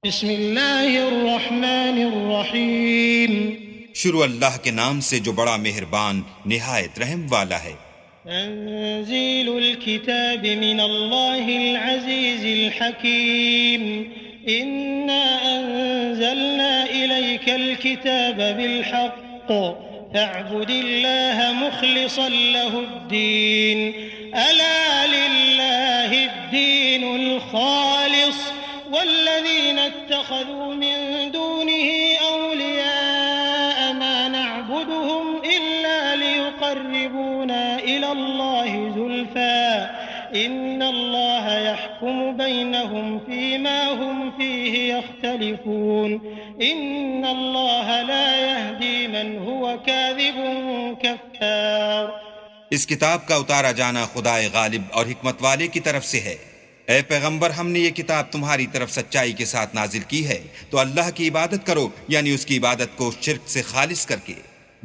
بسم اللہ الرحمن الرحیم شروع اللہ کے نام سے جو بڑا مہربان نہایت رحم والا ہے۔ تنزیل الكتاب من اللہ العزیز الحکیم انا انزلنا الیک الكتاب بالحق فاعبد اللہ مخلصا له الدین الا للہ الدین الخالص والذین اتخذوا من دونه اولیاء ما نعبدهم الا ليقربونا الى الله زلفى ان الله يحكم بينهم فيما هم فيه يختلفون ان الله لا يهدي من هو كاذب كفار۔ اس کتاب کا اتارا جانا خدائے غالب اور حکمت والے کی طرف سے ہے۔ اے پیغمبر، ہم نے یہ کتاب تمہاری طرف سچائی کے ساتھ نازل کی ہے، تو اللہ کی عبادت کرو، یعنی اس کی عبادت کو شرک سے خالص کر کے۔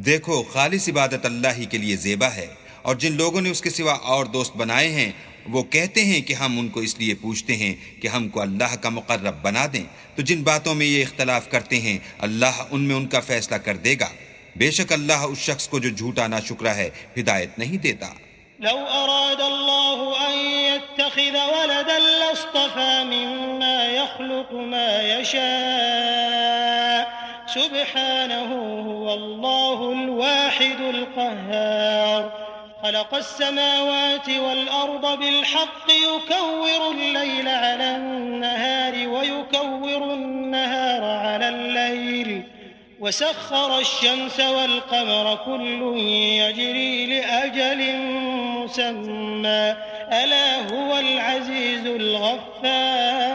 دیکھو، خالص عبادت اللہ ہی کے لیے زیبا ہے، اور جن لوگوں نے اس کے سوا اور دوست بنائے ہیں وہ کہتے ہیں کہ ہم ان کو اس لیے پوچھتے ہیں کہ ہم کو اللہ کا مقرب بنا دیں، تو جن باتوں میں یہ اختلاف کرتے ہیں اللہ ان میں ان کا فیصلہ کر دے گا۔ بے شک اللہ اس شخص کو جو جھوٹا ناشکرا ہے ہدایت نہیں دیتا۔ لو أراد الله أن يتخذ ولدا لاصطفى مما يخلق ما يشاء سبحانه هو الله الواحد القهار خلق السماوات والأرض بالحق يكور الليل على النهار ويكور النهار على الليل وسخر الشمس والقمر كل يجري لأجل مسمى ألا هو العزيز الغفار۔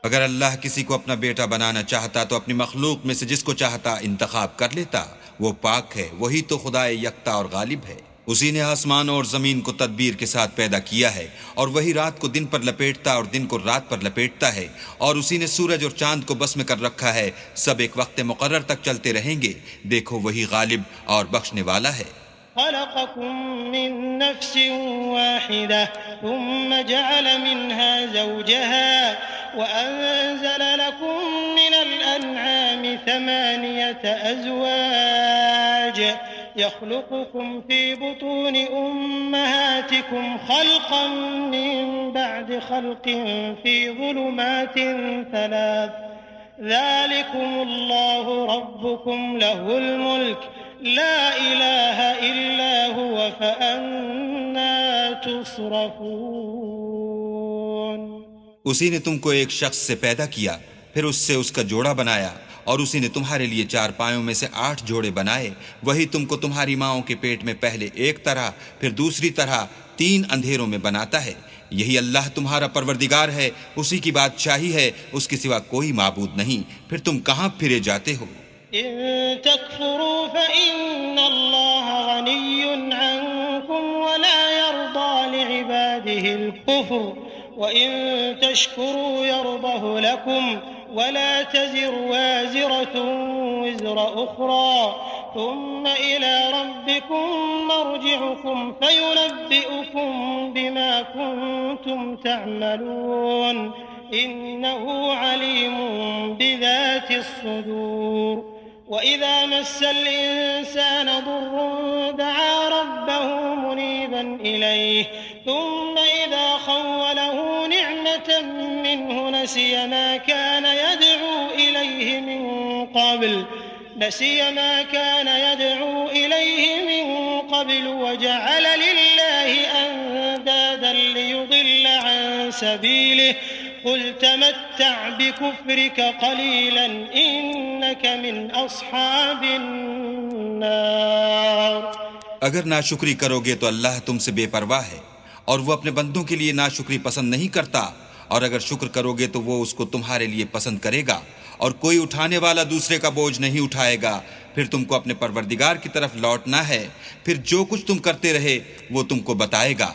اگر اللہ کسی کو اپنا بیٹا بنانا چاہتا تو اپنی مخلوق میں سے جس کو چاہتا انتخاب کر لیتا۔ وہ پاک ہے، وہی تو خدائے یکتا اور غالب ہے۔ اسی نے آسمان اور زمین کو تدبیر کے ساتھ پیدا کیا ہے، اور وہی رات کو دن پر لپیٹتا اور دن کو رات پر لپیٹتا ہے، اور اسی نے سورج اور چاند کو بس میں کر رکھا ہے، سب ایک وقت مقرر تک چلتے رہیں گے۔ دیکھو، وہی غالب اور بخشنے والا ہے۔ خلقكم من نفس واحدة ثم جعل منها زوجها وأنزل لكم من الأنعام 8 أزواج يخلقكم في بطون أمهاتكم خلقا من بعد خلق في ظلمات 3 ذلكم الله ربكم له الملك لا إله إلا هو فأنا تصرفون۔ اسی نے تم کو ایک شخص سے پیدا کیا، پھر اس سے اس کا جوڑا بنایا، اور اسی نے تمہارے لیے 4 پایوں میں سے 8 جوڑے بنائے۔ وہی تم کو تمہاری ماؤں کے پیٹ میں پہلے ایک طرح پھر دوسری طرح 3 اندھیروں میں بناتا ہے۔ یہی اللہ تمہارا پروردگار ہے، اسی کی بادشاہی ہے، اس کے سوا کوئی معبود نہیں۔ پھر تم کہاں پھرے جاتے ہو؟ إن تكفروا فإن الله غني عنكم ولا يرضى لعباده الكفر وإن تشكروا يرضه لكم ولا تزر وازرة وزر أخرى ثم إلى ربكم مرجعكم فينبئكم بما كنتم تعملون إنه عليم بذات الصدور۔ وإذا مس الإنسان ضر دعا ربه منيبا إليه ثم إذا خوله نعمة منه نسي ما كان يدعو إليه من قبل وجعل لله أندادا ليضل عن سبيله قل تمتع بكفرك قليلا إنك من أصحاب النار۔ اگر ناشکری کرو گے تو اللہ تم سے بے پرواہ ہے، اور وہ اپنے بندوں کے لیے ناشکری پسند نہیں کرتا، اور اگر شکر کرو گے تو وہ اس کو تمہارے لیے پسند کرے گا، اور کوئی اٹھانے والا دوسرے کا بوجھ نہیں اٹھائے گا۔ پھر تم کو اپنے پروردگار کی طرف لوٹنا ہے، پھر جو کچھ تم کرتے رہے وہ تم کو بتائے گا،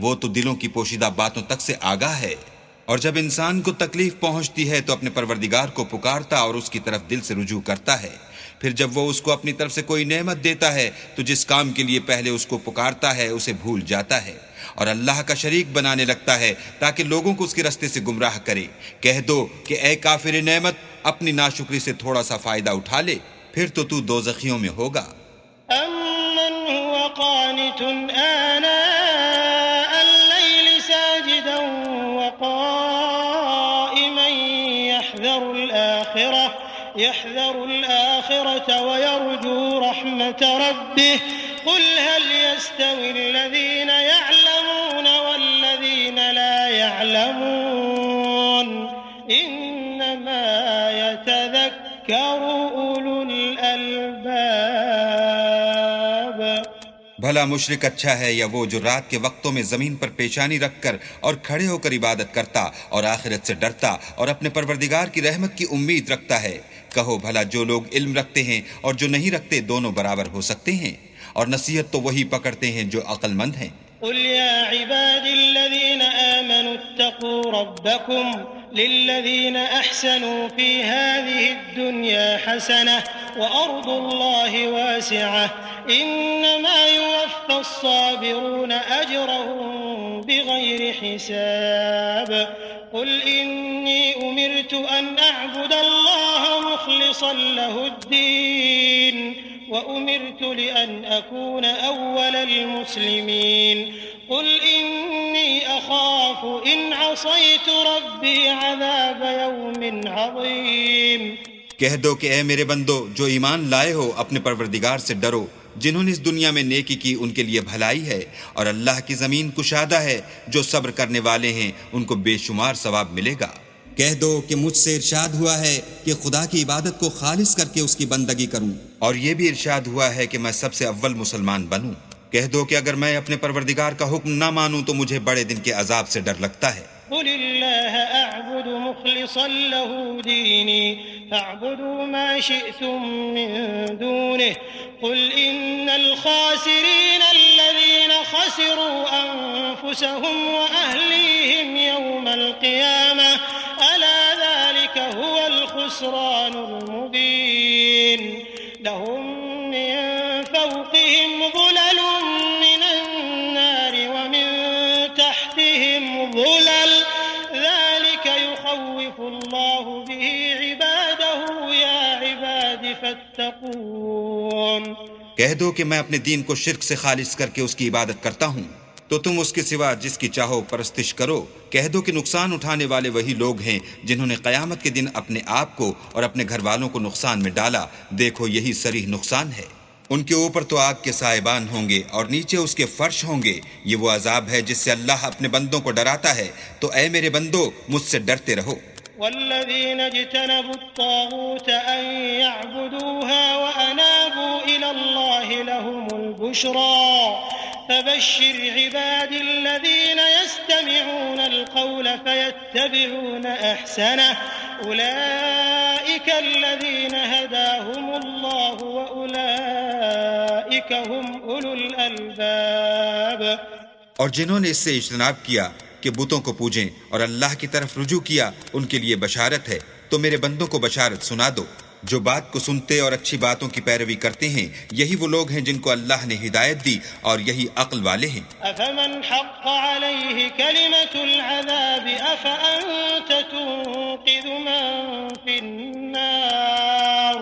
وہ تو دلوں کی پوشیدہ باتوں تک سے آگاہ ہے۔ اور جب انسان کو تکلیف پہنچتی ہے تو اپنے پروردگار کو پکارتا اور اس کی طرف دل سے رجوع کرتا ہے۔ پھر جب وہ اس کو اپنی طرف سے کوئی نعمت دیتا ہے تو جس کام کے لیے پہلے اس کو پکارتا ہے اسے بھول جاتا ہے، اور اللہ کا شریک بنانے لگتا ہے تاکہ لوگوں کو اس کے رستے سے گمراہ کرے۔ کہہ دو کہ اے کافر نعمت، اپنی ناشکری سے تھوڑا سا فائدہ اٹھا لے، پھر تو دوزخیوں میں ہوگا۔ أَمَّنْ هُوَ قَانِتٌ آنَاءَ اللَّيْلِ سَاجِدًا وَقَائِمًا يَحْذَرُ الْآخِرَةَ وَيَرْجُو رَحْمَةَ رَبِّهِ قُلْ هَلْ يَسْتَوِي الَّذِينَ يَعْلَمُونَ وَالَّذِينَ لَا يَعْلَمُونَ إِنَّمَا يَتَذَكَّرُ أُولُو الْأَلْبَابِ۔ بھلا مشرک اچھا ہے یا وہ جو رات کے وقتوں میں زمین پر پیشانی رکھ کر اور کھڑے ہو کر عبادت کرتا اور آخرت سے ڈرتا اور اپنے پروردگار کی رحمت کی امید رکھتا ہے؟ کہو بھلا جو لوگ علم رکھتے ہیں اور جو نہیں رکھتے دونوں برابر ہو سکتے ہیں؟ اور نصیحت تو وہی پکڑتے ہیں جو عقل مند ہیں۔ قل يا عبادي الذين آمنوا اتقوا ربكم للذين أحسنوا في هذه الدنيا حسنة وأرض الله واسعة إنما يوفى الصابرون أجرهم بغير حساب قل إني أمرت أن أعبد الله مخلصا له الدين وأمرت لأن أكون أول المسلمين قل إني أخاف إن عصيت ربي عذاب يوم عظيم۔ کہہ دو کہ اے میرے بندو جو ایمان لائے ہو اپنے پروردگار سے ڈرو، جنہوں نے اس دنیا میں نیکی کی ان کے لیے بھلائی ہے، اور اللہ کی زمین کشادہ ہے، جو صبر کرنے والے ہیں ان کو بے شمار ثواب ملے گا۔ کہہ دو کہ مجھ سے ارشاد ہوا ہے کہ خدا کی عبادت کو خالص کر کے اس کی بندگی کروں، اور یہ بھی ارشاد ہوا ہے کہ میں سب سے اول مسلمان بنوں۔ کہہ دو کہ اگر میں اپنے پروردگار کا حکم نہ مانوں تو مجھے بڑے دن کے عذاب سے ڈر لگتا ہے۔ قل الله أعبد مخلصا له ديني فاعبدوا ما شئتم من دونه قل إن الخاسرين الذين خسروا أنفسهم وأهليهم يوم القيامة ألا ذلك هو الخسران المبين لهم من فوقهم ظلل من النار ومن تحتهم ظلل ذلك يخوف الله به عباده يا عباد فاتقون۔ کہہ دو کہ میں اپنے دین کو شرک سے خالص کر کے اس کی عبادت کرتا ہوں، تو تم اس کے سوا جس کی چاہو پرستش کرو۔ کہہ دو کہ نقصان اٹھانے والے وہی لوگ ہیں جنہوں نے قیامت کے دن اپنے آپ کو اور اپنے گھر والوں کو نقصان میں ڈالا، دیکھو یہی صریح نقصان ہے۔ ان کے اوپر تو آگ کے سائبان ہوں گے اور نیچے اس کے فرش ہوں گے، یہ وہ عذاب ہے جس سے اللہ اپنے بندوں کو ڈراتا ہے، تو اے میرے بندو مجھ سے ڈرتے رہو۔ والذين اجتنبوا الطاغوت أن يعبدوها وأنابوا إلى الله لهم البشرى فبشر عبادي الذين يستمعون القول فيتبعون أحسنه أولئك الذين هداهم الله وأولئك هم أولو الألباب۔ اور جنہوں نے اس سے اجتناب کیا کہ بتوں کو پوجیں اور اللہ کی طرف رجوع کیا، ان کے لیے بشارت ہے، تو میرے بندوں کو بشارت سنا دو۔ جو بات کو سنتے اور اچھی باتوں کی پیروی کرتے ہیں یہی وہ لوگ ہیں جن کو اللہ نے ہدایت دی اور یہی عقل والے ہیں۔ أفمن حق عليه كلمة العذاب أفأنت تنقذ من في النار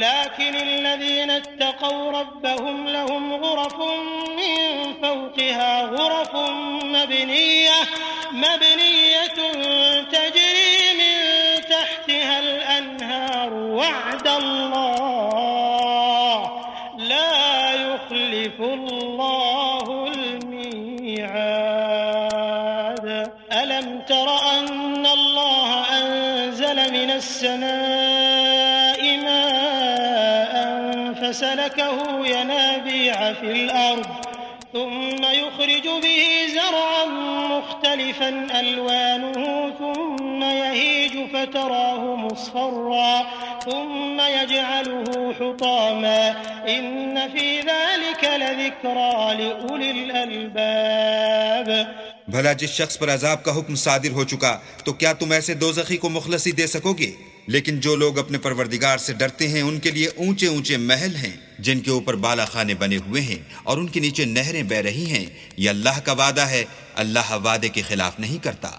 لكن الذين اتقوا ربهم لهم غرف من فوقها غرف مبنية تجري من تحتها الأنهار وعد الله لا يخلف الله الميعاد ألم تر أن الله أنزل من السماء ماء فسلكه ينابيع في الأرض ثم يخرج به زرعا مختلفا ألوانه ثم يهيج فتراه مصفرا ثم يجعله حطاما إن في ذلك لذكرى لأولي الألباب۔ بھلا جس شخص پر عذاب کا حکم صادر ہو چکا تو کیا تم ایسے دوزخی کو مخلصی دے سکو گے؟ لیکن جو لوگ اپنے پروردگار سے ڈرتے ہیں ان کے لیے اونچے اونچے محل ہیں جن کے اوپر بالا خانے بنے ہوئے ہیں اور ان کے نیچے نہریں بہ رہی ہیں. یہ اللہ کا وعدہ ہے، اللہ وعدے کے خلاف نہیں کرتا.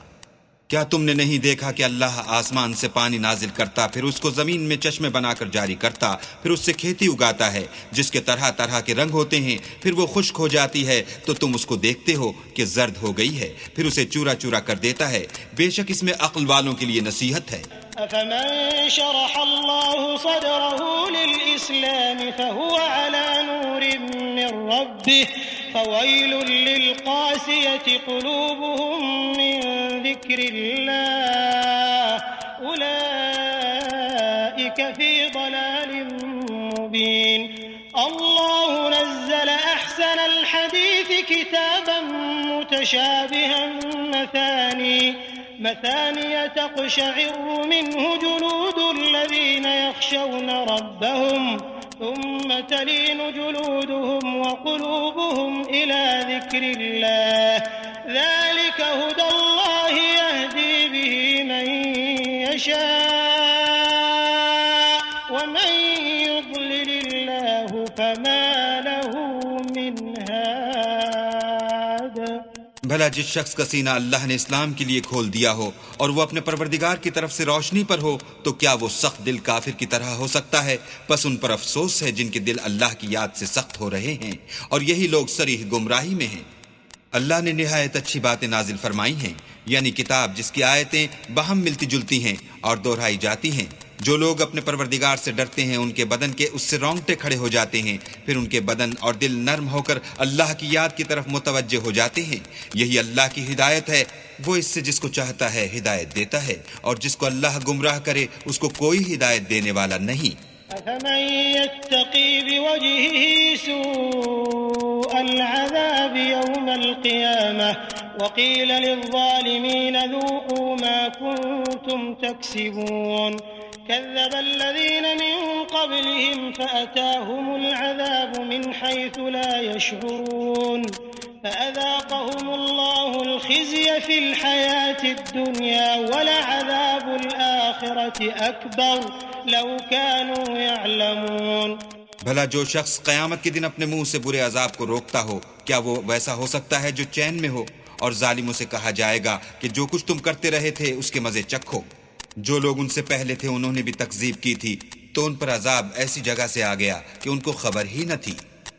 کیا تم نے نہیں دیکھا کہ اللہ آسمان سے پانی نازل کرتا، پھر اس کو زمین میں چشمے بنا کر جاری کرتا، پھر اس سے کھیتی اگاتا ہے جس کے طرح طرح کے رنگ ہوتے ہیں، پھر وہ خشک ہو جاتی ہے تو تم اس کو دیکھتے ہو کہ زرد ہو گئی ہے، پھر اسے چورا چورا کر دیتا ہے. بے شک اس میں عقل والوں کے لیے نصیحت ہے. أفمن شرح الله صدره للإسلام فهو على نور من ربه فويل للقاسية قلوبهم من ذكر الله أولئك في ضلال مبين. الله نزل أحسن الحديث كتابا متشابها مثانية تقشعر منه جلود الذين يخشون ربهم ثم تلين جلودهم وقلوبهم إلى ذكر الله ذلك هدى الله يهدي به من يشاء ومن يضلل الله فما له من هاد. بھلا جس شخص کا سینہ اللہ نے اسلام کے لیے کھول دیا ہو اور وہ اپنے پروردگار کی طرف سے روشنی پر ہو تو کیا وہ سخت دل کافر کی طرح ہو سکتا ہے؟ پس ان پر افسوس ہے جن کے دل اللہ کی یاد سے سخت ہو رہے ہیں اور یہی لوگ صریح گمراہی میں ہیں. اللہ نے نہایت اچھی باتیں نازل فرمائی ہیں، یعنی کتاب جس کی آیتیں باہم ملتی جلتی ہیں اور دہرائی جاتی ہیں. جو لوگ اپنے پروردگار سے ڈرتے ہیں ان کے بدن کے اس سے رونگٹے کھڑے ہو جاتے ہیں، پھر ان کے بدن اور دل نرم ہو کر اللہ کی یاد کی طرف متوجہ ہو جاتے ہیں. یہی اللہ کی ہدایت ہے، وہ اس سے جس کو چاہتا ہے ہدایت دیتا ہے، اور جس کو اللہ گمراہ کرے اس کو کوئی ہدایت دینے والا نہیں. أفمن يتقي بوجهه سوء العذاب يوم القيامة وقيل للظالمين ذوقوا ما كنتم تكسبون. كذب الذين من قبلهم فأتاهم العذاب من حيث لا يشعرون فأذاقهم الله الخزي في الحياة الدنيا ولعذاب الآخرة أكبر لو كانوا يعلمون. بھلا جو شخص قیامت کے دن اپنے منہ سے برے عذاب کو روکتا ہو، کیا وہ ویسا ہو سکتا ہے جو چین میں ہو؟ اور ظالموں سے کہا جائے گا کہ جو کچھ تم کرتے رہے تھے اس کے مزے چکھو. جو لوگ ان سے پہلے تھے انہوں نے بھی تکذیب کی تھی تو ان پر عذاب ایسی جگہ سے آ گیا کہ ان کو خبر ہی نہ تھی.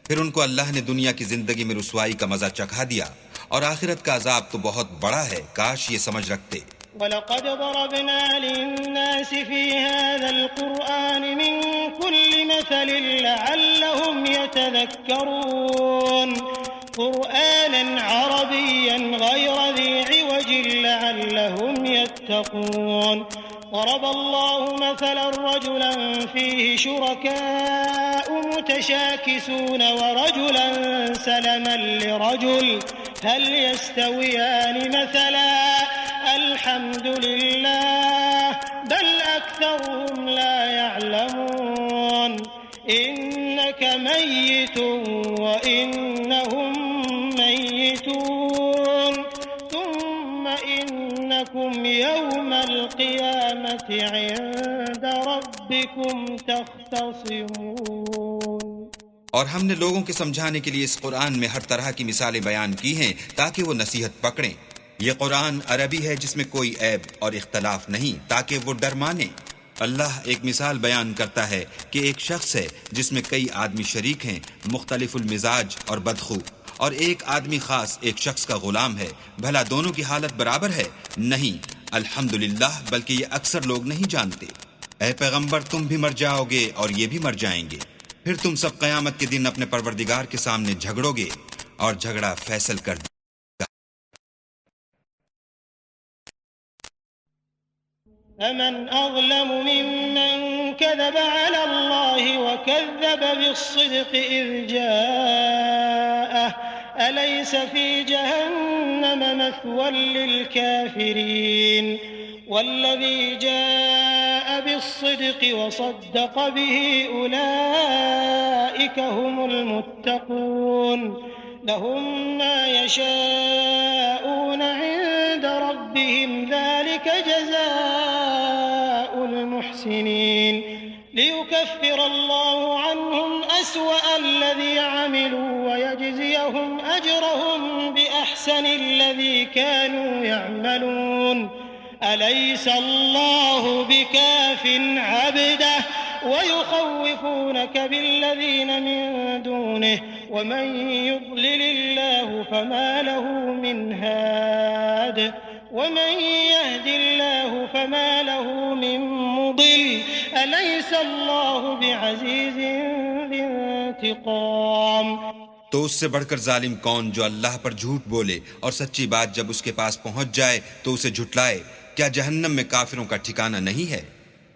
پھر ان کو اللہ نے دنیا کی زندگی میں رسوائی کا مزہ چکھا دیا، اور آخرت کا عذاب تو بہت بڑا ہے، کاش یہ سمجھ رکھتے. وَلَقَدْ ضَرَبْنَا لِلنَّاسِ فِي هَذَا الْقُرْآنِ مِنْ كُلِّ مَثَلٍ لَعَلَّهُمْ يَتَذَكَّرُونَ قُرْآنًا عَرَبِيًّا غَيْرَ ذِي عِوَجٍ لَعَلَّهُمْ يَتَّقُونَ. ضرب الله مثلا رجلا فيه شركاء متشاكسون ورجلا سلما لرجل هل يستويان مثلا الحمد لله بل أكثرهم لا يعلمون. إنك ميت وإنهم ميتون ثم إنكم يوم القيامة عند ربكم تختصمون. اور ہم نے لوگوں کے سمجھانے کے لیے اس قرآن میں ہر طرح کی مثالیں بیان کی ہیں تاکہ وہ نصیحت پکڑیں. یہ قرآن عربی ہے جس میں کوئی عیب اور اختلاف نہیں تاکہ وہ ڈر مانیں. اللہ ایک مثال بیان کرتا ہے کہ ایک شخص ہے جس میں کئی آدمی شریک ہیں، مختلف المزاج اور بدخو، اور ایک آدمی خاص ایک شخص کا غلام ہے. بھلا دونوں کی حالت برابر ہے؟ نہیں، الحمدللہ، بلکہ یہ اکثر لوگ نہیں جانتے. اے پیغمبر تم بھی مر جاؤ گے اور یہ بھی مر جائیں گے، پھر تم سب قیامت کے دن اپنے پروردگار کے سامنے جھگڑو گے اور جھگڑا فیصل کر دے. فمن أظلم ممن كذب على الله وكذب بالصدق إذ جاءه أليس في جهنم مثوى للكافرين والذي جاء بالصدق وصدق به أولئك هم المتقون. لهم ما يشاءون عند ربهم ذلك جزاء المحسنين سنين ليكفر الله عنهم أسوأ الذي عملوا ويجزيهم أجرهم بأحسن الذي كانوا يعملون أليس الله بكاف عبده ويخوفونك بالذين من دونه ومن يضلل الله فما له من هاد ومن يهد الله فما له من مضل أليس الله بعزيز ذي انتقام. تو اس سے بڑھ کر ظالم کون جو اللہ پر جھوٹ بولے اور سچی بات جب اس کے پاس پہنچ جائے تو اسے جھٹلائے؟ کیا جہنم میں کافروں کا ٹھکانہ نہیں ہے؟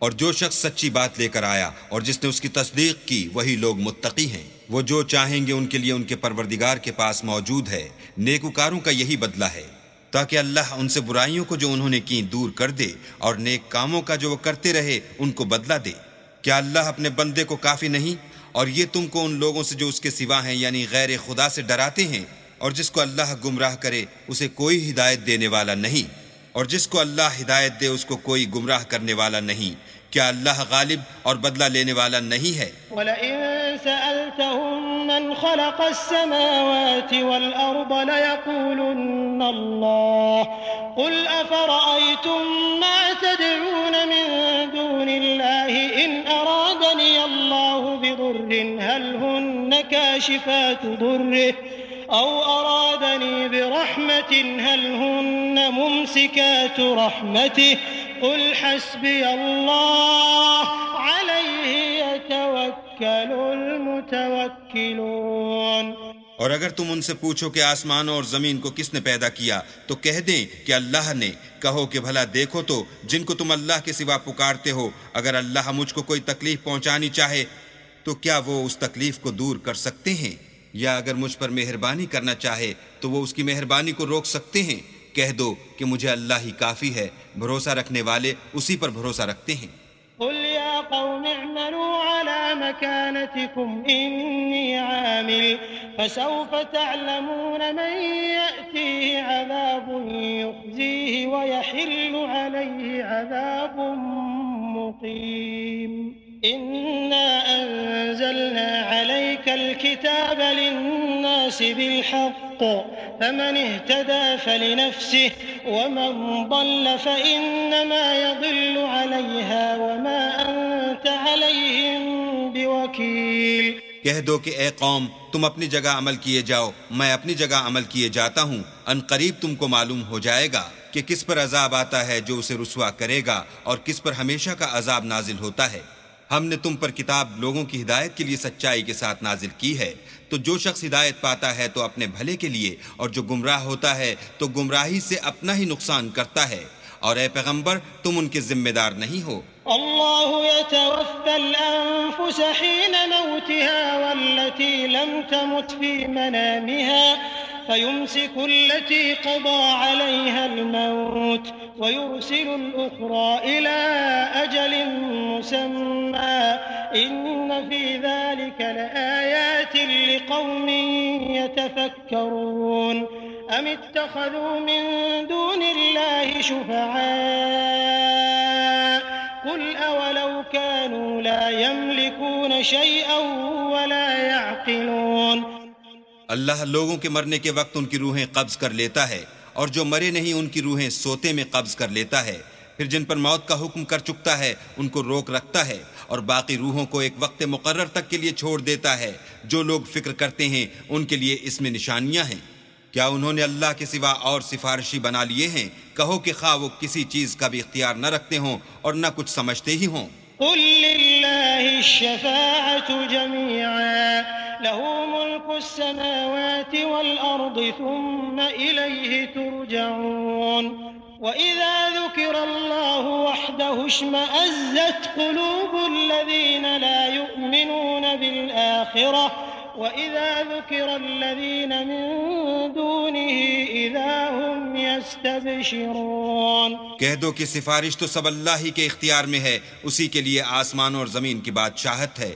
اور جو شخص سچی بات لے کر آیا اور جس نے اس کی تصدیق کی وہی لوگ متقی ہیں. وہ جو چاہیں گے ان کے لیے ان کے پروردگار کے پاس موجود ہے. نیکوکاروں کا یہی بدلہ ہے تاکہ اللہ ان سے برائیوں کو جو انہوں نے کی دور کر دے اور نیک کاموں کا جو وہ کرتے رہے ان کو بدلہ دے. کیا اللہ اپنے بندے کو کافی نہیں؟ اور یہ تم کو ان لوگوں سے جو اس کے سوا ہیں یعنی غیر خدا سے ڈراتے ہیں. اور جس کو اللہ گمراہ کرے اسے کوئی ہدایت دینے والا نہیں، اور جس کو اللہ ہدایت دے اس کو کوئی گمراہ کرنے والا نہیں. کیا اللہ غالب اور بدلہ لینے والا نہیں ہے؟ وَلَئِن سَأَلْتَهُم مَّنْ خَلَقَ السَّمَاوَاتِ وَالْأَرْضَ لَيَقُولُنَّ اللَّهُ قُلْ أَفَرَأَيْتُم مَّا تَدْعُونَ مِن دُونِ اللَّهِ إِنْ أَرَادَنِيَ اللَّهُ بِضُرٍّ هَلْ هُنَّ كَاشِفَاتُ ضُرِّهِ أَوْ أَرَادَنِي بِرَحْمَةٍ هَلْ هُنَّ مُمْسِكَاتُ رَحْمَتِهِ قُلْ حَسْبِيَ اللَّهُ عَلَيْهِ يَتَوَكَّلُ الْمُتَوَكِّلُونَ. اور اگر تم ان سے پوچھو کہ آسمانوں اور زمین کو کس نے پیدا کیا تو کہہ دیں کہ اللہ نے. کہو کہ بھلا دیکھو تو جن کو تم اللہ کے سوا پکارتے ہو اگر اللہ مجھ کو کوئی تکلیف پہنچانی چاہے تو کیا وہ اس تکلیف کو دور کر سکتے ہیں؟ یا اگر مجھ پر مہربانی کرنا چاہے تو وہ اس کی مہربانی کو روک سکتے ہیں؟ کہہ دو کہ مجھے اللہ ہی کافی ہے، بھروسہ رکھنے والے اسی پر بھروسہ رکھتے ہیں. قل يا قوم اعملوا على مكانتكم إني عامل فسوف تعلمون من يأتيه عذاب يخزيه ويحل عليه عذاب مقيم. إنا أنزلنا عليك الكتاب للناس بالحق فمن اهتدى فلنفسه ومن ضل فإنما يضل عليها وما أنت عليهم بوكيل. کہہ دو کہ اے قوم تم اپنی جگہ عمل کیے جاؤ، میں اپنی جگہ عمل کیے جاتا ہوں. ان قریب تم کو معلوم ہو جائے گا کہ کس پر عذاب آتا ہے جو اسے رسوا کرے گا اور کس پر ہمیشہ کا عذاب نازل ہوتا ہے. ہم نے تم پر کتاب لوگوں کی ہدایت کے لیے سچائی کے ساتھ نازل کی ہے، تو جو شخص ہدایت پاتا ہے تو اپنے بھلے کے لیے، اور جو گمراہ ہوتا ہے تو گمراہی سے اپنا ہی نقصان کرتا ہے. اور اے پیغمبر تم ان کے ذمہ دار نہیں ہو. اللہ يتوفى الأنفس حين موتها والتي لم تمت في منامها فيمسك التي قضى عليها الموت ويرسل الأخرى إلى أجل مسمى إن في ذلك لآيات لقوم يتفكرون. أم اتخذوا من دون الله شفعاء قل أولو كانوا لا يملكون شيئا ولا يعقلون. اللہ لوگوں کے مرنے کے وقت ان کی روحیں قبض کر لیتا ہے، اور جو مرے نہیں ان کی روحیں سوتے میں قبض کر لیتا ہے. پھر جن پر موت کا حکم کر چکتا ہے ان کو روک رکھتا ہے، اور باقی روحوں کو ایک وقت مقرر تک کے لیے چھوڑ دیتا ہے. جو لوگ فکر کرتے ہیں ان کے لیے اس میں نشانیاں ہیں. کیا انہوں نے اللہ کے سوا اور سفارشی بنا لیے ہیں؟ کہو کہ خواہ وہ کسی چیز کا بھی اختیار نہ رکھتے ہوں اور نہ کچھ سمجھتے ہی ہوں. قل لله الشفاعة جميعا له ملك السماوات والأرض ثم إليه ترجعون. وإذا ذكر الله وحده اشمأزت قلوب الذين لا يؤمنون بالآخرة وَإِذَا ذُكِرَ الَّذِينَ مِن دُونِهِ إِذَا هُمْ يَسْتَبْشِرُونَ. کہہ دو کہ سفارش تو سب اللہ ہی کے اختیار میں ہے، اسی کے لیے آسمان اور زمین کی بادشاہت ہے،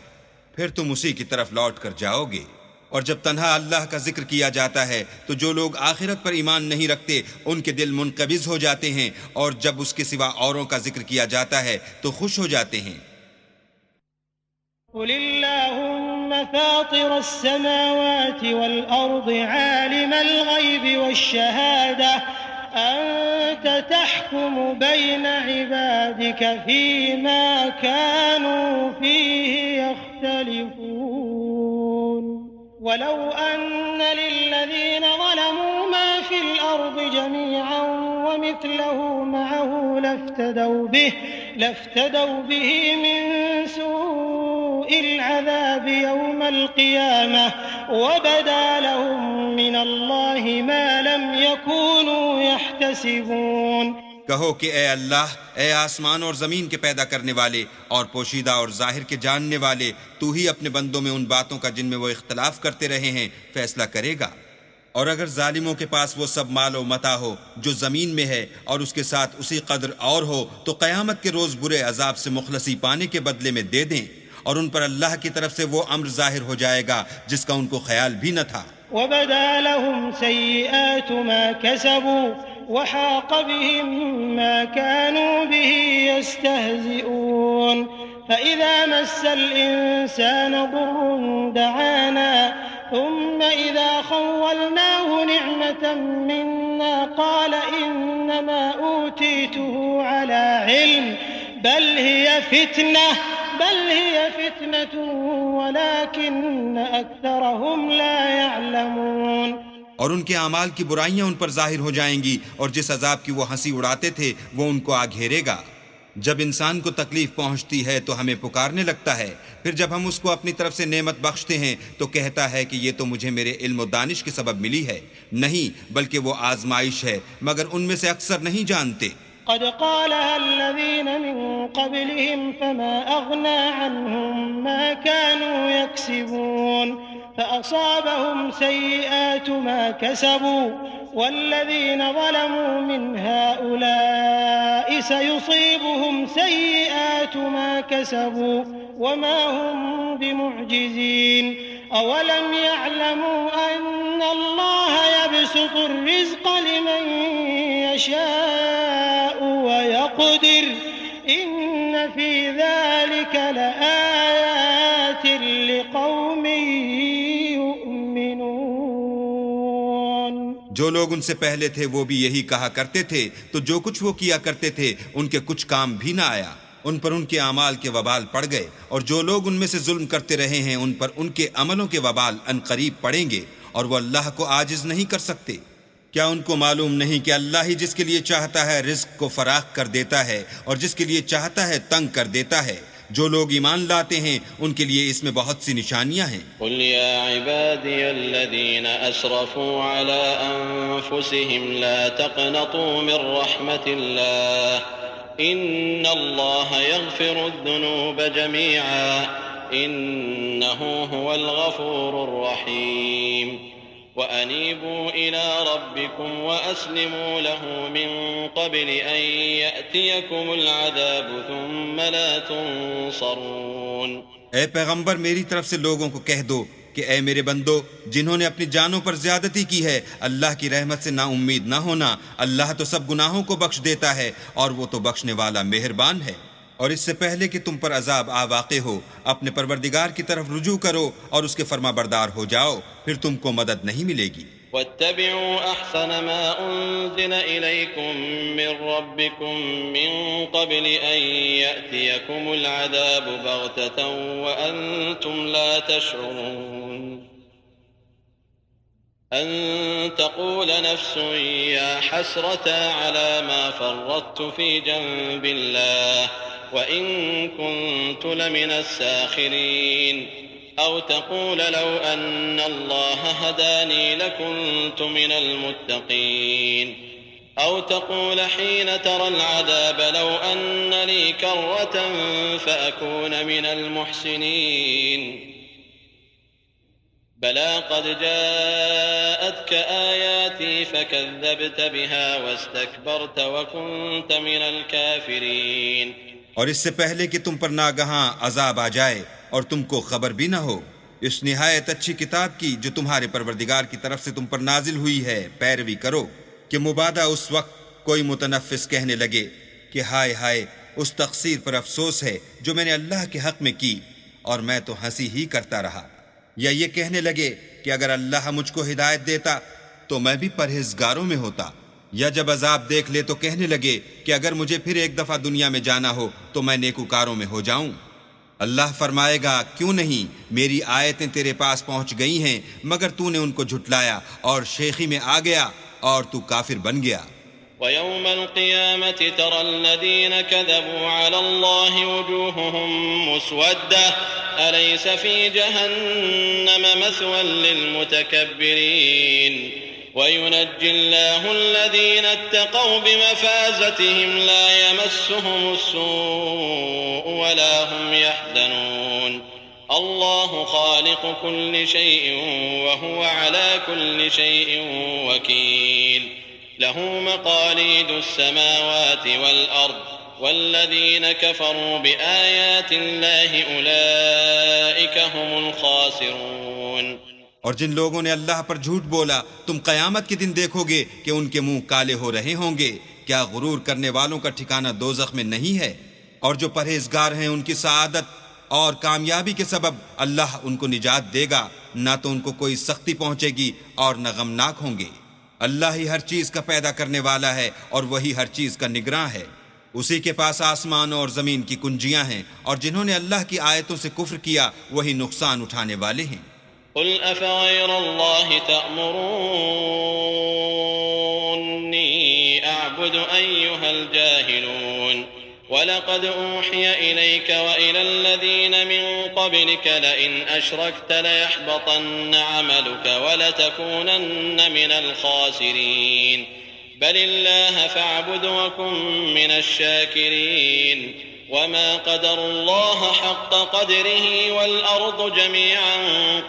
پھر تم اسی کی طرف لوٹ کر جاؤ گے. اور جب تنہا اللہ کا ذکر کیا جاتا ہے تو جو لوگ آخرت پر ایمان نہیں رکھتے ان کے دل منقبض ہو جاتے ہیں، اور جب اس کے سوا اوروں کا ذکر کیا جاتا ہے تو خوش ہو جاتے ہیں۔ قل اللهم فاطر السماوات والأرض عالم الغيب والشهادة أنت تحكم بين عبادك فيما كانوا فيه يختلفون ولو أن للذين ظلموا ما في الأرض جميعا ومثله معه لافتدوا به من سوء العذاب يوم القيامة وبدا لهم من الله ما لم يكونوا يحتسبون۔ کہو کہ اے اللہ، اے آسمان اور زمین کے پیدا کرنے والے اور پوشیدہ اور ظاہر کے جاننے والے، تو ہی اپنے بندوں میں ان باتوں کا جن میں وہ اختلاف کرتے رہے ہیں فیصلہ کرے گا۔ اور اگر ظالموں کے پاس وہ سب مال و متاع ہو جو زمین میں ہے اور اس کے ساتھ اسی قدر اور ہو، تو قیامت کے روز برے عذاب سے مخلصی پانے کے بدلے میں دے دیں، اور ان پر اللہ کی طرف سے وہ امر ظاہر ہو جائے گا جس کا ان کو خیال بھی نہ تھا۔ وبدا لهم سيئات ما كسبوا وحاق بهم ما كانوا به يستهزئون فإذا مس الإنسان ضر دعانا ثم إذا خولناه نعمة منا قال إنما أوتيته على علم بل هي فتنة ولكن أكثرهم لا يعلمون۔ اور ان کے اعمال کی برائیاں ان پر ظاہر ہو جائیں گی، اور جس عذاب کی وہ ہنسی اڑاتے تھے وہ ان کو آ گھیرے گا۔ جب انسان کو تکلیف پہنچتی ہے تو ہمیں پکارنے لگتا ہے، پھر جب ہم اس کو اپنی طرف سے نعمت بخشتے ہیں تو کہتا ہے کہ یہ تو مجھے میرے علم و دانش کے سبب ملی ہے۔ نہیں، بلکہ وہ آزمائش ہے، مگر ان میں سے اکثر نہیں جانتے۔ قد قالها الذين من قبلهم فما أغنى عنهم ما كانوا يكسبون فأصابهم سيئات ما كسبوا والذين ظلموا من هؤلاء سيصيبهم سيئات ما كسبوا وما هم بمعجزين أولم يعلموا أن الله يبسط الرزق لمن يشاء ويقدر إن في ذلك لآيات لقوم يؤمنون۔ جو لوگ ان سے پہلے تھے وہ بھی یہی کہا کرتے تھے، تو جو کچھ وہ کیا کرتے تھے ان کے کچھ کام بھی نہ آیا، ان پر ان کے اعمال کے وبال پڑ گئے، اور جو لوگ ان میں سے ظلم کرتے رہے ہیں ان پر ان کے عملوں کے وبال عنقریب پڑیں گے، اور وہ اللہ کو عاجز نہیں کر سکتے۔ کیا ان کو معلوم نہیں کہ اللہ ہی جس کے لیے چاہتا ہے رزق کو فراخ کر دیتا ہے اور جس کے لیے چاہتا ہے تنگ کر دیتا ہے؟ جو لوگ ایمان لاتے ہیں ان کے لیے اس میں بہت سی نشانیاں ہیں۔ قل يا عبادي الذين أسرفوا على أنفسهم لا تقنطوا من رحمة الله إن الله يغفر الذنوب جميعا إنه هو الغفور الرحيم وأنيبوا إلى ربكم وأسلموا له من قبل أن يأتيكم العذاب ثم لا تنصرون۔ اے پیغمبر، میری طرف سے لوگوں کو کہہ دو کہ اے میرے بندو، جنہوں نے اپنی جانوں پر زیادتی کی ہے، اللہ کی رحمت سے نا امید نہ ہونا۔ اللہ تو سب گناہوں کو بخش دیتا ہے اور وہ تو بخشنے والا مہربان ہے۔ اور اس سے پہلے کہ تم پر عذاب آ واقع ہو، اپنے پروردگار کی طرف رجوع کرو اور اس کے فرما بردار ہو جاؤ، پھر تم کو مدد نہیں ملے گی۔ واتبعوا أحسن ما أنزل إليكم من ربكم من قبل أن يأتيكم العذاب بغتة وأنتم لا تشعرون أن تقول نفس يا حسرة على ما فرطت في جنب الله وإن كنت لمن الساخرين أو تقول لو أن الله هداني لكنت من المتقين أو تقول حين ترى العذاب لو أن لي كرة فأكون من المحسنين بلى قد جاءتك آياتي فكذبت بها واستكبرت وكنت من الكافرين۔ اور اس سے پہلے کہ تم پر ناگہاں عذاب آ جائے اور تم کو خبر بھی نہ ہو، اس نہایت اچھی کتاب کی جو تمہارے پروردگار کی طرف سے تم پر نازل ہوئی ہے پیروی کرو، کہ مبادا اس وقت کوئی متنفس کہنے لگے کہ ہائے ہائے اس تقصیر پر افسوس ہے جو میں نے اللہ کے حق میں کی اور میں تو ہنسی ہی کرتا رہا، یا یہ کہنے لگے کہ اگر اللہ مجھ کو ہدایت دیتا تو میں بھی پرہیزگاروں میں ہوتا، یا جب عذاب دیکھ لے تو کہنے لگے کہ اگر مجھے پھر ایک دفعہ دنیا میں جانا ہو تو میں نیکوکاروں میں ہو جاؤں۔ اللہ فرمائے گا کیوں نہیں، میری آیتیں تیرے پاس پہنچ گئی ہیں مگر تو نے ان کو جھٹلایا اور شیخی میں آ گیا اور تو کافر بن گیا۔ ويوم القيامة ترى الذين كذبوا على الله وجوههم مسودة أليس في جهنم مثوى للمتكبرين وينجي الله الذين اتقوا بمفازتهم لا يمسهم السوء ولا هم يحزنون الله خالق كل شيء وهو على كل شيء وكيل له مقاليد السماوات والأرض والذين كفروا بآيات الله أولئك هم الخاسرون۔ اور جن لوگوں نے اللہ پر جھوٹ بولا تم قیامت کے دن دیکھو گے کہ ان کے منہ کالے ہو رہے ہوں گے، کیا غرور کرنے والوں کا ٹھکانہ دوزخ میں نہیں ہے؟ اور جو پرہیزگار ہیں ان کی سعادت اور کامیابی کے سبب اللہ ان کو نجات دے گا، نہ تو ان کو کوئی سختی پہنچے گی اور نہ غمناک ہوں گے۔ اللہ ہی ہر چیز کا پیدا کرنے والا ہے اور وہی ہر چیز کا نگراں ہے، اسی کے پاس آسمان اور زمین کی کنجیاں ہیں، اور جنہوں نے اللہ کی آیتوں سے کفر کیا وہی نقصان اٹھانے والے ہیں۔ قل أفغير الله تأمروني أعبد أيها الجاهلون ولقد أوحي إليك وإلى الذين من قبلك لئن أشركت ليحبطن عملك ولتكونن من الخاسرين بل الله فاعبد وكن من الشاكرين وما قدر الله حق قدره والأرض جميعا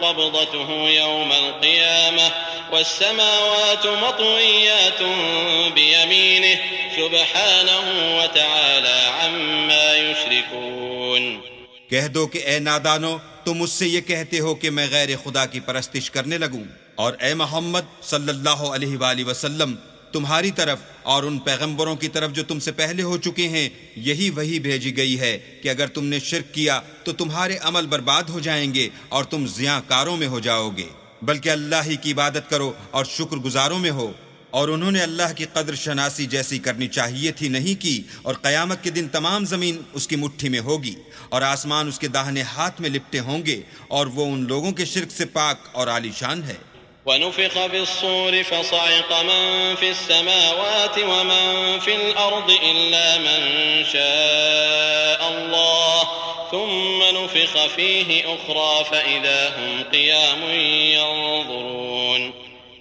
قبضته يوم القيامة والسماوات مطويات بيمينه سبحانه وتعالى عما يشركون۔ کہہ دو کہ اے نادانو، تم مجھ سے یہ کہتے ہو کہ میں غیر خدا کی پرستش کرنے لگوں، اور اے محمد صلی اللہ علیہ وآلہ وسلم تمہاری طرف اور ان پیغمبروں کی طرف جو تم سے پہلے ہو چکے ہیں یہی وہی بھیجی گئی ہے کہ اگر تم نے شرک کیا تو تمہارے عمل برباد ہو جائیں گے اور تم زیاں کاروں میں ہو جاؤ گے، بلکہ اللہ ہی کی عبادت کرو اور شکر گزاروں میں ہو۔ اور انہوں نے اللہ کی قدر شناسی جیسی کرنی چاہیے تھی نہیں کی، اور قیامت کے دن تمام زمین اس کی مٹھی میں ہوگی اور آسمان اس کے داہنے ہاتھ میں لپٹے ہوں گے، اور وہ ان لوگوں کے شرک سے پاک اور عالی شان ہے۔ ونفخ في الصور فصعق من في السماوات ومن في الأرض إلا من شاء الله ثم نفخ فيه أخرى فإذا هم قيام ينظرون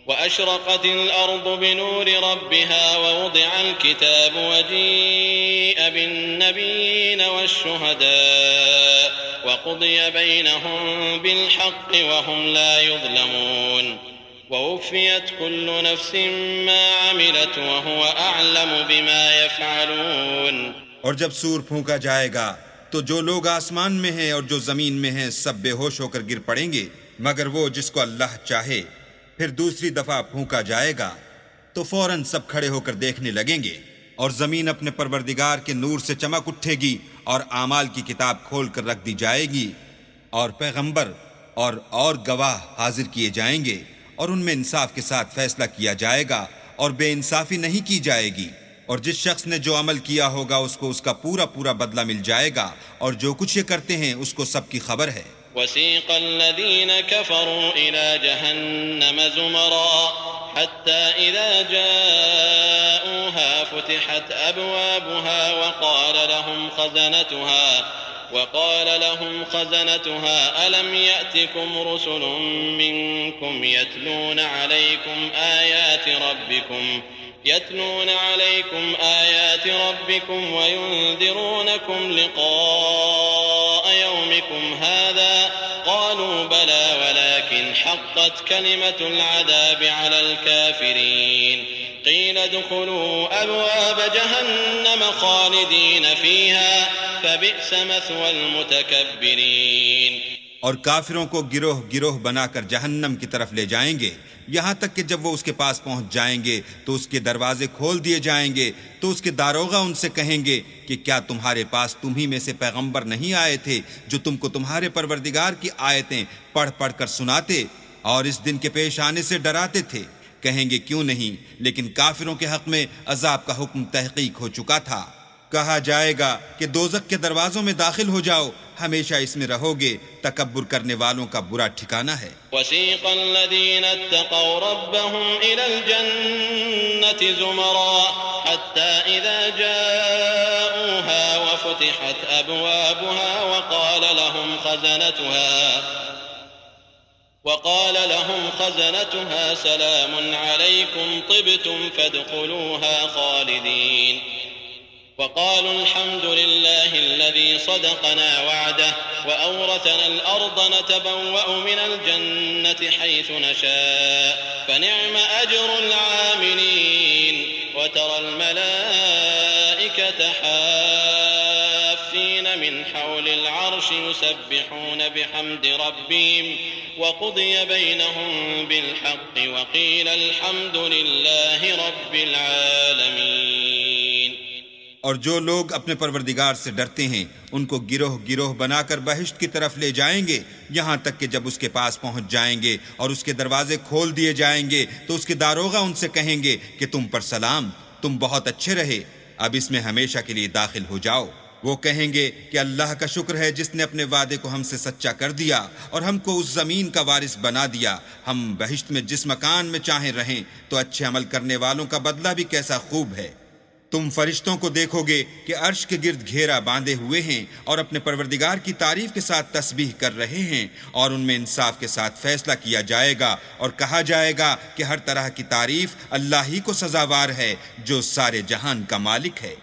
وأشرقت الأرض بنور ربها ووضع الكتاب وجيء بالنبيين والشهداء وقضي بينهم بالحق وهم لا يظلمون ووفيت كل نفس ما عملت وهو أعلم بما يفعلون۔ اور جب سور پھونکا جائے گا تو جو لوگ آسمان میں ہیں اور جو زمین میں ہیں سب بے ہوش ہو کر گر پڑیں گے مگر وہ جس کو اللہ چاہے۔ پھر دوسری دفعہ پھونکا جائے گا تو فوراً سب کھڑے ہو کر دیکھنے لگیں گے، اور زمین اپنے پروردگار کے نور سے چمک اٹھے گی اور اعمال کی کتاب کھول کر رکھ دی جائے گی، اور پیغمبر اور گواہ حاضر کیے جائیں گے، اور ان میں انصاف کے ساتھ فیصلہ کیا جائے گا اور بے انصافی نہیں کی جائے گی، اور جس شخص نے جو عمل کیا ہوگا اس کو اس کا پورا پورا بدلہ مل جائے گا، اور جو کچھ یہ کرتے ہیں اس کو سب کی خبر ہے۔ وسيق الذين كفروا إلى جهنم زمرا حتى إذا جاءوها فتحت أبوابها وقال لهم خزنتها ألم يأتكم رسل منكم يتلون عليكم آيات ربكم وينذرونكم لقاء يومكم هذا قالوا بلى ولكن حقت كلمة العذاب على الكافرين قيل ادخلوا أبواب جهنم خالدين فيها فبئس مثوى المتكبرين۔ اور کافروں کو گروہ گروہ بنا کر جہنم کی طرف لے جائیں گے، یہاں تک کہ جب وہ اس کے پاس پہنچ جائیں گے تو اس کے دروازے کھول دیے جائیں گے، تو اس کے داروغہ ان سے کہیں گے کہ کیا تمہارے پاس تمہیں میں سے پیغمبر نہیں آئے تھے جو تم کو تمہارے پروردگار کی آیتیں پڑھ پڑھ کر سناتے اور اس دن کے پیش آنے سے ڈراتے تھے؟ کہیں گے کیوں نہیں، لیکن کافروں کے حق میں عذاب کا حکم تحقیق ہو چکا تھا۔ کہا جائے گا کہ دوزخ کے دروازوں میں داخل ہو جاؤ، ہمیشہ اس میں رہو گے، تکبر کرنے والوں کا برا ٹھکانہ ہے۔ وسيق الذين اتقوا ربهم إلى الجنة زمرا حتى إذا جاءوها وفتحت أبوابها وقال لهم خزنتها سلام عليكم طبتم فادخلوها خالدين وقالوا الحمد لله الذي صدقنا وعده وأورثنا الأرض نتبوأ من الجنة حيث نشاء فنعم أجر العاملين وترى الملائكة حافين من حول العرش يسبحون بحمد ربهم وقضي بينهم بالحق وقيل الحمد لله رب العالمين۔ اور جو لوگ اپنے پروردگار سے ڈرتے ہیں ان کو گروہ گروہ بنا کر بہشت کی طرف لے جائیں گے، یہاں تک کہ جب اس کے پاس پہنچ جائیں گے اور اس کے دروازے کھول دیے جائیں گے تو اس کے داروغہ ان سے کہیں گے کہ تم پر سلام، تم بہت اچھے رہے، اب اس میں ہمیشہ کے لیے داخل ہو جاؤ۔ وہ کہیں گے کہ اللہ کا شکر ہے جس نے اپنے وعدے کو ہم سے سچا کر دیا اور ہم کو اس زمین کا وارث بنا دیا، ہم بہشت میں جس مکان میں چاہیں رہیں، تو اچھے عمل کرنے والوں کا بدلہ بھی کیسا خوب ہے۔ تم فرشتوں کو دیکھو گے کہ عرش کے گرد گھیرا باندھے ہوئے ہیں اور اپنے پروردگار کی تعریف کے ساتھ تسبیح کر رہے ہیں، اور ان میں انصاف کے ساتھ فیصلہ کیا جائے گا اور کہا جائے گا کہ ہر طرح کی تعریف اللہ ہی کو سزاوار ہے جو سارے جہان کا مالک ہے۔